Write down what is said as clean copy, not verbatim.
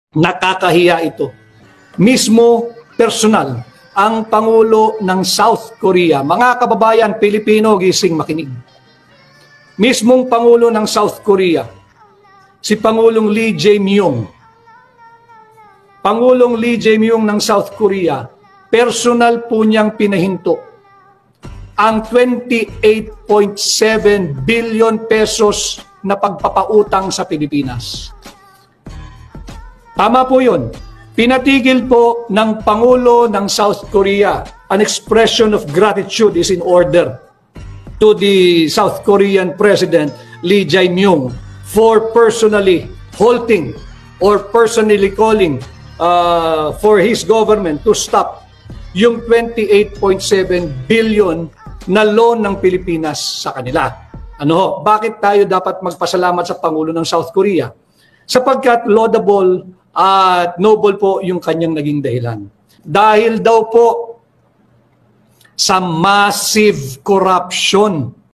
Nakakahiya ito. Mismo personal, ang Pangulo ng South Korea, mga kababayan Pilipino, gising makinig. Mismong Pangulo ng South Korea, si Pangulong Lee Jae-myung. Pangulong Lee Jae-myung ng South Korea, personal po niyang pinahinto ang 28.7 billion pesos na pagpapautang sa Pilipinas. Tama po yun. Pinatigil po ng Pangulo ng South Korea. An expression of gratitude is in order to the South Korean President Lee Jae-myung for personally halting or personally calling for his government to stop yung 28.7 billion na loan ng Pilipinas sa kanila. Ano? Bakit tayo dapat magpasalamat sa Pangulo ng South Korea? Sapagkat laudable at noble po yung kanyang naging dahilan. Dahil daw po sa massive corruption